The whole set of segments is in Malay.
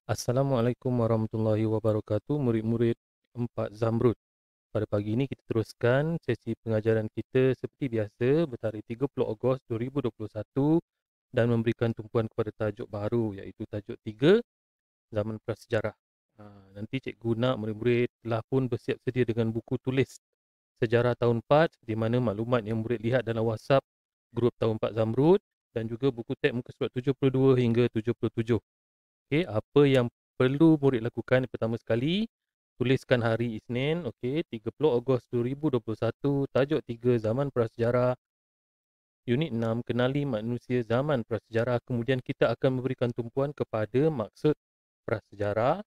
Assalamualaikum warahmatullahi wabarakatuh, murid-murid 4 Zamrud. Pada pagi ini kita teruskan sesi pengajaran kita seperti biasa bertarikh 30 Ogos 2021 dan memberikan tumpuan kepada tajuk baru iaitu tajuk 3, Zaman Prasejarah. Nanti cikgu nak murid-murid telah pun bersiap sedia dengan buku tulis sejarah tahun 4 di mana maklumat yang murid lihat dalam WhatsApp grup tahun 4 Zamrud dan juga buku teks muka surat 72 hingga 77. Okey, apa yang perlu murid lakukan? Pertama sekali, tuliskan hari Isnin, okey, 30 Ogos 2021, tajuk 3 Zaman Prasejarah, unit 6 kenali manusia zaman prasejarah. Kemudian kita akan memberikan tumpuan kepada maksud prasejarah.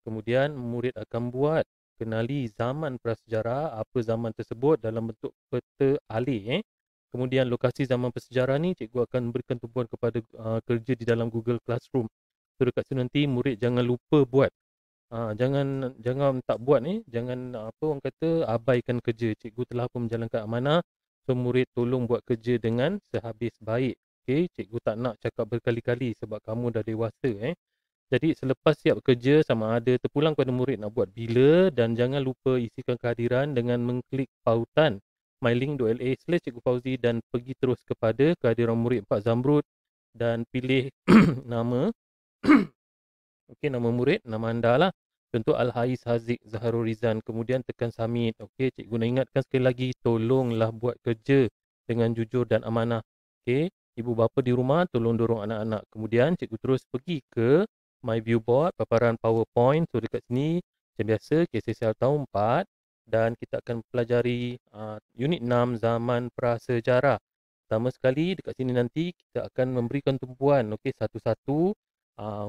Kemudian murid akan buat kenali zaman prasejarah, apa zaman tersebut dalam bentuk peta alih. Kemudian lokasi zaman prasejarah ni cikgu akan berikan tumpuan kepada kerja di dalam Google Classroom. So dekat situ nanti murid jangan lupa buat. Jangan tak buat ni, jangan apa orang kata abaikan kerja. Cikgu telah pun menjalankan amanah. So murid tolong buat kerja dengan sehabis baik. Okey, cikgu tak nak cakap berkali-kali sebab kamu dah dewasa Jadi selepas siap kerja sama ada terpulang kepada murid nak buat bila dan jangan lupa isikan kehadiran dengan mengklik pautan mylink.la/Cikgu Fauzi dan pergi terus kepada kehadiran murid 4 Zamrud dan pilih nama okey, nama murid, nama anda lah. Contoh Al-Haiz Haziq Zaharul Rizan. Kemudian tekan submit. Okey, cikgu nak ingatkan sekali lagi, tolonglah buat kerja dengan jujur dan amanah. Okey, ibu bapa di rumah tolong dorong anak-anak. Kemudian cikgu terus pergi ke My Viewboard, paparan PowerPoint. So dekat sini macam biasa KSSL tahun 4 dan kita akan pelajari unit 6 zaman prasejarah. Pertama sekali dekat sini nanti kita akan memberikan tumpuan okey satu-satu.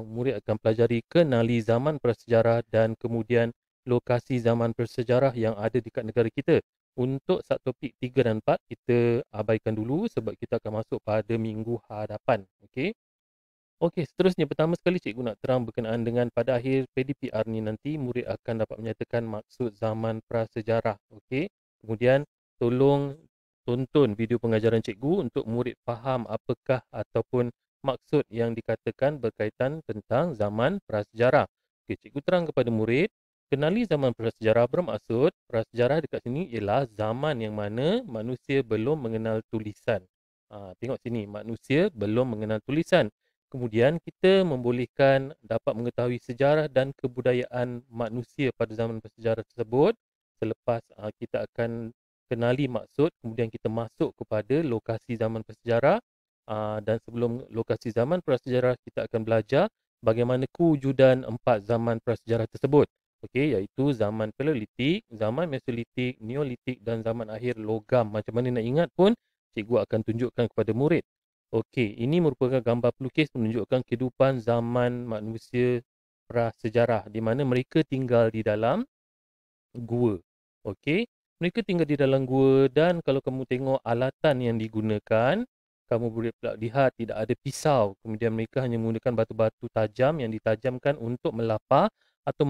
Murid akan pelajari kenali zaman prasejarah dan kemudian lokasi zaman prasejarah yang ada dekat negara kita. Untuk subtopik 3 dan 4 kita abaikan dulu sebab kita akan masuk pada minggu hadapan. Okey. Okey, seterusnya pertama sekali cikgu nak terang berkenaan dengan pada akhir PDPR ni nanti murid akan dapat menyatakan maksud zaman prasejarah. Okey. Kemudian tolong tonton video pengajaran cikgu untuk murid faham apakah ataupun maksud yang dikatakan berkaitan tentang zaman prasejarah. Okey, cikgu terang kepada murid, kenali zaman prasejarah bermaksud prasejarah dekat sini ialah zaman yang mana manusia belum mengenal tulisan. Tengok sini, manusia belum mengenal tulisan. Kemudian kita membolehkan dapat mengetahui sejarah dan kebudayaan manusia pada zaman prasejarah tersebut. Selepas kita akan kenali maksud, kemudian kita masuk kepada lokasi zaman prasejarah. Dan sebelum lokasi zaman prasejarah, kita akan belajar bagaimana kewujudan 4 zaman prasejarah tersebut. Okey, iaitu zaman Paleolitik, zaman Mesolitik, Neolitik dan zaman akhir logam. Macam mana nak ingat pun, cikgu akan tunjukkan kepada murid. Okey, ini merupakan gambar pelukis menunjukkan kehidupan zaman manusia prasejarah di mana mereka tinggal di dalam gua. Okey, mereka tinggal di dalam gua dan kalau kamu tengok alatan yang digunakan, kamu boleh pula lihat tidak ada pisau. Kemudian mereka hanya menggunakan batu-batu tajam yang ditajamkan untuk melapar atau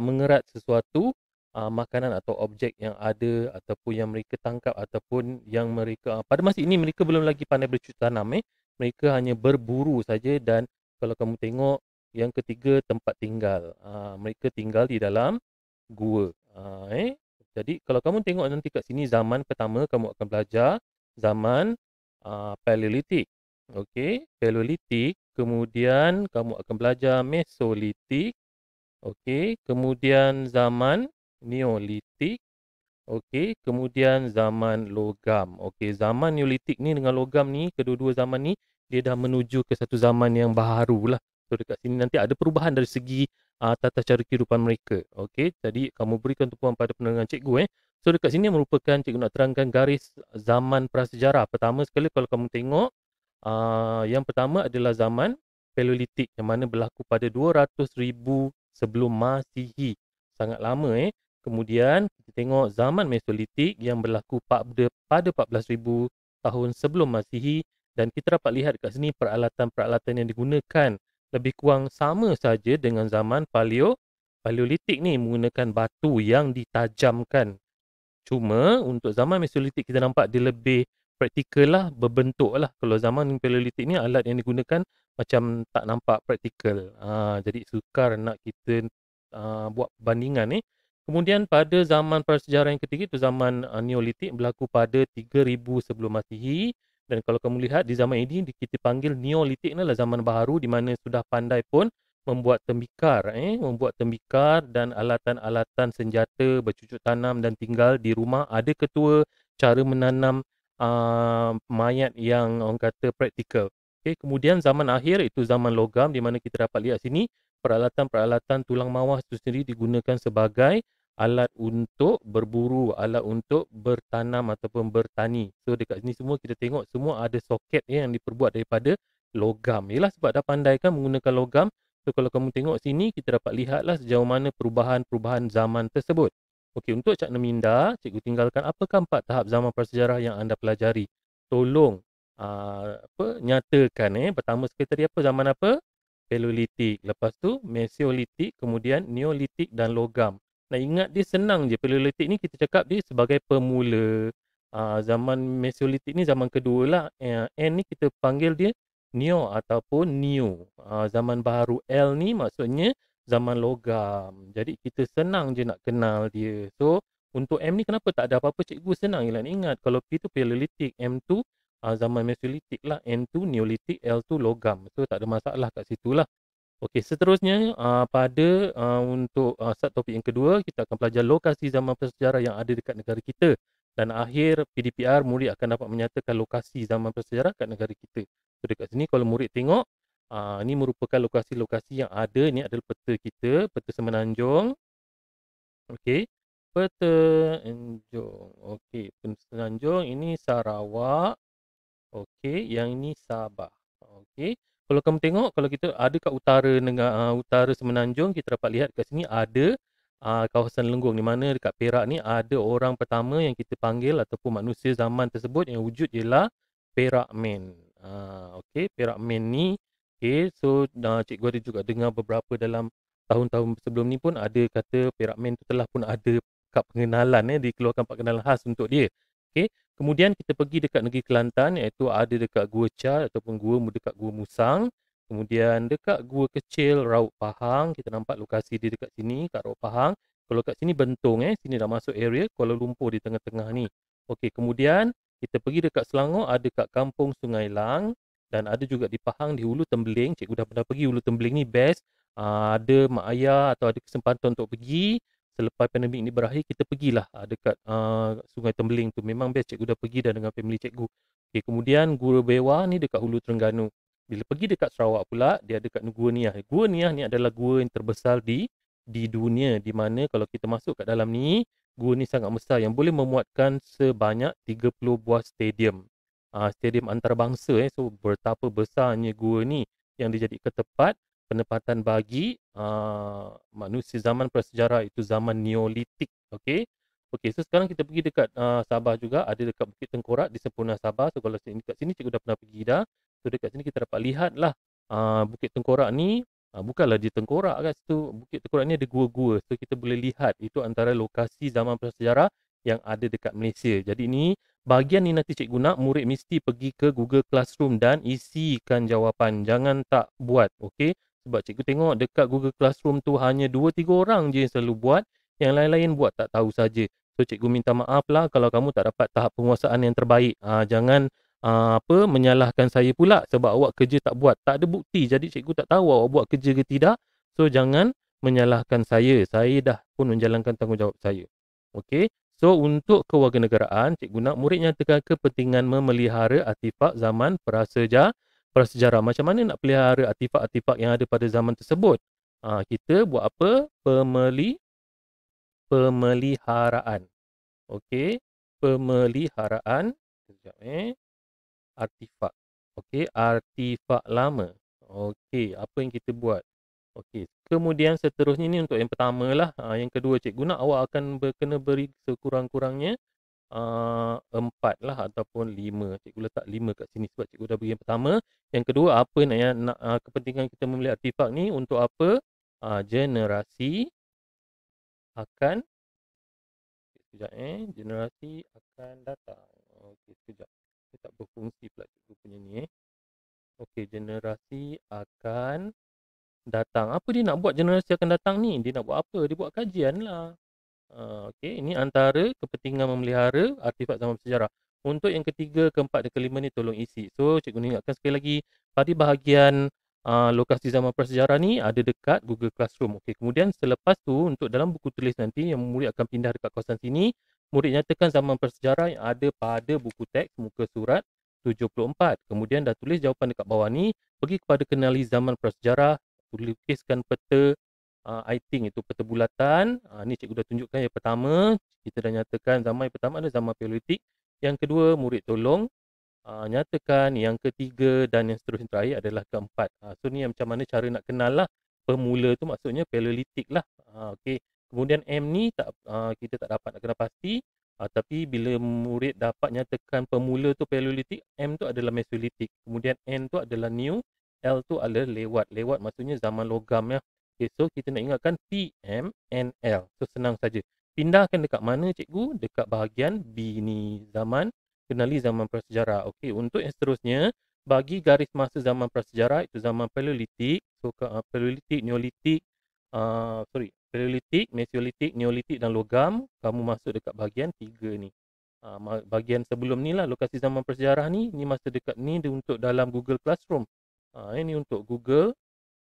mengerat sesuatu makanan atau objek yang ada ataupun yang mereka tangkap ataupun yang mereka pada masa ini mereka belum lagi pandai bercocok tanam Mereka hanya berburu saja dan kalau kamu tengok yang ketiga tempat tinggal. Mereka tinggal di dalam gua. Jadi kalau kamu tengok nanti kat sini zaman pertama kamu akan belajar zaman Paleolitik. Okey, Paleolitik, kemudian kamu akan belajar Mesolitik. Okey, kemudian zaman Neolitik. Okey, kemudian zaman logam. Okey, zaman Neolitik ni dengan logam ni, kedua-dua zaman ni dia dah menuju ke satu zaman yang baru lah. So dekat sini nanti ada perubahan dari segi tata cara kehidupan mereka. Okey, jadi kamu berikan tumpuan pada penerangan cikgu So dekat sini merupakan cikgu nak terangkan garis zaman prasejarah. Pertama sekali kalau kamu tengok yang pertama adalah zaman Paleolitik yang mana berlaku pada 200,000 sebelum Masihi. Sangat lama Kemudian kita tengok zaman Mesolitik yang berlaku pada 14,000 tahun sebelum Masihi dan kita dapat lihat dekat sini peralatan-peralatan yang digunakan lebih kurang sama saja dengan zaman Paleolitik ni menggunakan batu yang ditajamkan. Cuma untuk zaman Mesolitik kita nampak dia lebih praktikal lah, berbentuk lah. Kalau zaman Paleolitik ni alat yang digunakan macam tak nampak praktikal. Jadi sukar nak kita buat perbandingan ni. Kemudian pada zaman prasejarah yang ketiga, itu zaman Neolitik, berlaku pada 3000 sebelum Masihi. Dan kalau kamu lihat di zaman ini kita panggil Neolitik ni adalah zaman baharu di mana sudah pandai pun membuat tembikar dan alatan-alatan senjata, bercucuk tanam dan tinggal di rumah. Ada ketua, cara menanam mayat yang orang kata praktikal. Okay, kemudian zaman akhir itu zaman logam di mana kita dapat lihat sini peralatan-peralatan tulang mawas itu sendiri digunakan sebagai alat untuk berburu, alat untuk bertanam ataupun bertani. So dekat sini semua kita tengok semua ada soket yang diperbuat daripada logam. Yalah sebab dah pandai kan menggunakan logam. So kalau kamu tengok sini kita dapat lihatlah sejauh mana perubahan-perubahan zaman tersebut. Okey, untuk Cak Neminda, cikgu tinggalkan apakah 4 tahap zaman prasejarah yang anda pelajari? Tolong nyatakan. Pertama sekali tadi apa? Zaman apa? Paleolitik. Lepas tu Mesoolitik, kemudian Neolitik dan logam. Nah, ingat dia senang je. Paleolitik ni kita cakap dia sebagai pemula. Zaman Mesoolitik ni zaman kedua lah. N ni kita panggil dia Neo ataupun New. Zaman baharu L ni maksudnya zaman logam. Jadi kita senang je nak kenal dia. So untuk M ni kenapa tak ada apa-apa, cikgu senang je lah nak ingat. Kalau P tu Paleolitik, M tu zaman Mesoolitik lah, N tu Neolitik, L tu logam. So tak ada masalah kat situ lah. Okey, seterusnya untuk subtopik yang kedua, kita akan belajar lokasi zaman prasejarah yang ada dekat negara kita. Dan akhir PDPR, murid akan dapat menyatakan lokasi zaman prasejarah kat negara kita. So dekat sini kalau murid tengok, ini merupakan lokasi-lokasi yang ada. Ini adalah peta kita, peta Semenanjung. Okey, peta Semenanjung. Okey, peta Semenanjung ini Sarawak. Okey, yang ini Sabah. Okey. Kalau kamu tengok, kalau kita ada kat utara utara Semenanjung, kita dapat lihat kat sini ada kawasan Lenggong, di mana dekat Perak ni ada orang pertama yang kita panggil ataupun manusia zaman tersebut yang wujud ialah Perak Man. Okey, Perak Man ni okey, so cikgu ada juga dengar beberapa dalam tahun-tahun sebelum ni pun ada kata Perak Man tu telah pun ada kad pengenalan dikeluarkan kad pengenalan khas untuk dia. Okey. Kemudian kita pergi dekat negeri Kelantan, iaitu ada dekat Gua Cat ataupun dekat Gua Musang. Kemudian dekat Gua Kecil Raut Pahang, kita nampak lokasi dia dekat sini kat Raut Pahang. Kalau kat sini Bentong, sini dah masuk area Kuala Lumpur di tengah-tengah ni. Okey, kemudian kita pergi dekat Selangor, ada kat Kampung Sungai Lang dan ada juga di Pahang di Hulu Tembeling. Cikgu dah pernah pergi Hulu Tembeling ni, best. Ada mak ayah atau ada kesempatan untuk pergi selepas pandemik ni berakhir, kita pergilah dekat Sungai Tembeling tu. Memang best, cikgu dah pergi dah dengan family cikgu. Okay, kemudian Gua Bewa ni dekat Hulu Terengganu. Bila pergi dekat Sarawak pula, dia dekat Gua Niah. Gua Niah ni adalah gua yang terbesar di dunia, di mana kalau kita masuk kat dalam ni, gua ni sangat besar yang boleh memuatkan sebanyak 30 buah stadium. Stadium antarabangsa. So betapa besarnya gua ni yang dijadikan tempat penempatan bagi manusia zaman prasejarah, itu zaman Neolitik. Okey. Okey, so sekarang kita pergi dekat Sabah juga, ada dekat Bukit Tengkorak di Sempunah Sabah. So kalau dekat sini cikgu dah pernah pergi dah. So dekat sini kita dapat lihatlah Bukit Tengkorak ni bukanlah di tengkorak kat situ. Bukit Tengkorak ni ada gua-gua. So kita boleh lihat itu antara lokasi zaman prasejarah yang ada dekat Malaysia. Jadi ni bahagian ni nanti cikgu nak murid mesti pergi ke Google Classroom dan isikan jawapan. Jangan tak buat, okey? Sebab cikgu tengok dekat Google Classroom tu hanya 2-3 orang je yang selalu buat, yang lain-lain buat tak tahu saja. So cikgu minta maaf lah kalau kamu tak dapat tahap penguasaan yang terbaik. Jangan menyalahkan saya pula sebab awak kerja tak buat. Tak ada bukti, jadi cikgu tak tahu awak buat kerja ke tidak. So jangan menyalahkan saya. Saya dah pun menjalankan tanggungjawab saya. Okey. So untuk kewarganegaraan, cikgu nak murid nyatakan kepentingan memelihara artifak zaman prasejarah. Macam mana nak pelihara artifak-artifak yang ada pada zaman tersebut? Kita buat apa? Pemeliharaan. Okey, pemeliharaan. Sekejap artifak. Okey, artifak lama. Okey, apa yang kita buat? Okey, kemudian seterusnya ni untuk yang pertama lah. Yang kedua, cikgu nak awak akan kena beri sekurang-kurangnya 4 lah ataupun 5. Cikgu letak 5 kat sini sebab cikgu dah bagi yang pertama. Yang kedua, apa nak kepentingan kita memilih artifak ni untuk apa? Generasi akan sekejap generasi akan datang. Okey, sekejap. Dia tak berfungsi pula cikgu punya ni Okey, generasi akan datang. Apa dia nak buat generasi akan datang ni? Dia nak buat apa? Dia buat kajian lah. Okey, ini antara kepentingan memelihara artifak zaman bersejarah. Untuk yang ketiga, keempat dan kelima ni tolong isi. So, cikgu nak ingatkan sekali lagi, pada bahagian lokasi zaman prasejarah ni ada dekat Google Classroom. Okey, kemudian selepas tu untuk dalam buku tulis nanti yang murid akan pindah dekat kawasan sini, murid nyatakan zaman prasejarah yang ada pada buku teks muka surat 74. Kemudian dah tulis jawapan dekat bawah ni, pergi kepada kenali zaman prasejarah, lukiskan peta I think itu peta bulatan. Ni cikgu dah tunjukkan yang pertama, kita dah nyatakan zaman yang pertama adalah zaman Paleolitik. Yang kedua, murid tolong nyatakan yang ketiga dan yang seterusnya terakhir adalah keempat. So ni macam mana cara nak kenal lah. Pemula tu maksudnya Paleolitik lah. Okey. Kemudian M ni kita tak dapat nak kena pasti. Tapi bila murid dapat nyatakan pemula tu Paleolitik, M tu adalah Mesolitik. Kemudian N tu adalah New, L tu adalah lewat. Lewat maksudnya zaman logam ya. Okay, so kita nak ingatkan P, M, N, L. So senang saja. Pindahkan dekat mana cikgu? Dekat bahagian B ni, zaman kenali zaman prasejarah. Okey, untuk yang seterusnya, bagi garis masa zaman prasejarah itu zaman Paleolitik, so Paleolitik, Neolitik, Paleolitik, Mesolitik, Neolitik dan logam, kamu masuk dekat bahagian 3 ni. Bahagian sebelum ni lah, lokasi zaman prasejarah ni masa dekat ni dia untuk dalam Google Classroom. Ini untuk Google.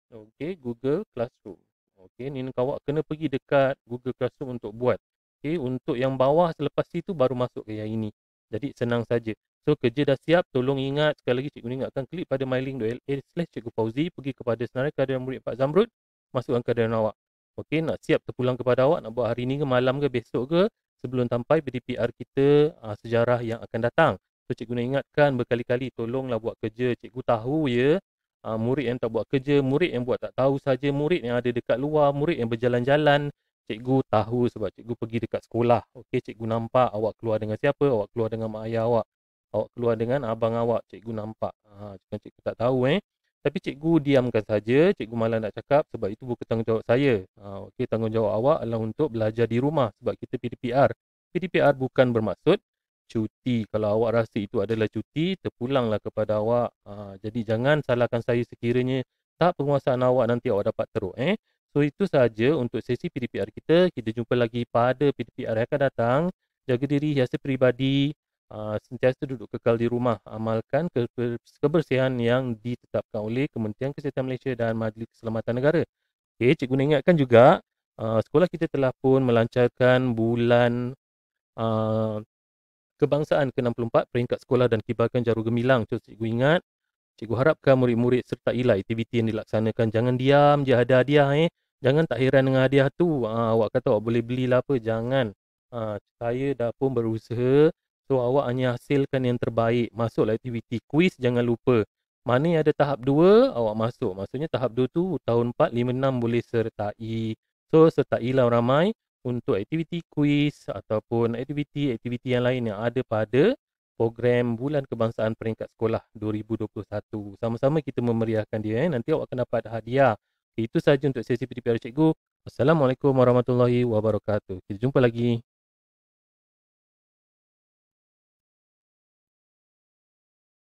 Okey, Google Classroom. Okey, ni awak kena pergi dekat Google Classroom untuk buat. Okey, untuk yang bawah selepas itu baru masuk ke yang ini. Jadi senang saja. So kerja dah siap, tolong ingat sekali lagi cikgu ingatkan klik pada mylink.la/cikgu Fauzi, pergi kepada senarai keadaan murid Pak Zamrud, masukkan keadaan awak. Okey, nak siap terpulang kepada awak, nak buat hari ni ke malam ke besok ke sebelum sampai PDPR kita sejarah yang akan datang. So cikgu nak ingatkan berkali-kali tolonglah buat kerja. Cikgu tahu ya, murid yang tak buat kerja, murid yang buat tak tahu saja, murid yang ada dekat luar, murid yang berjalan-jalan, cikgu tahu sebab cikgu pergi dekat sekolah. Okey, cikgu nampak awak keluar dengan siapa, awak keluar dengan mak ayah awak, awak keluar dengan abang awak, cikgu nampak. Cikgu tak tahu tapi cikgu diamkan saja, cikgu malah nak cakap sebab itu bukan tanggungjawab saya. Okey, tanggungjawab awak adalah untuk belajar di rumah sebab kita PDPR. PDPR bukan bermaksud cuti. Kalau awak rasa itu adalah cuti, terpulanglah kepada awak. Jadi jangan salahkan saya sekiranya tak penguasaan awak nanti awak dapat teruk. So itu saja untuk sesi PDPR kita. Kita jumpa lagi pada PDPR yang akan datang. Jaga diri, hiasa peribadi, sentiasa duduk kekal di rumah. Amalkan kebersihan yang ditetapkan oleh Kementerian Kesihatan Malaysia dan Majlis Keselamatan Negara. Okay, cikgu nak ingatkan juga, sekolah kita telah pun melancarkan bulan Kebangsaan ke-64 peringkat sekolah dan kibarkan jarum gemilang. So, cikgu ingat, cikgu harapkan murid-murid sertailah aktiviti yang dilaksanakan. Jangan diam je ada hadiah. Jangan tak heran dengan hadiah tu. Awak kata awak boleh belilah apa. Jangan. Saya dah pun berusaha. So, awak hanya hasilkan yang terbaik. Masuklah aktiviti. Kuis jangan lupa. Mana yang ada tahap 2, awak masuk. Maksudnya tahap 2 tu tahun 4, 5, 6 boleh sertai. So, sertailah ramai untuk aktiviti kuis ataupun aktiviti-aktiviti yang lain yang ada pada program Bulan Kebangsaan Peringkat Sekolah 2021. Sama-sama kita memeriahkan dia. Nanti awak akan dapat hadiah. Itu sahaja untuk sesi PDPR cikgu. Assalamualaikum warahmatullahi wabarakatuh. Kita jumpa lagi.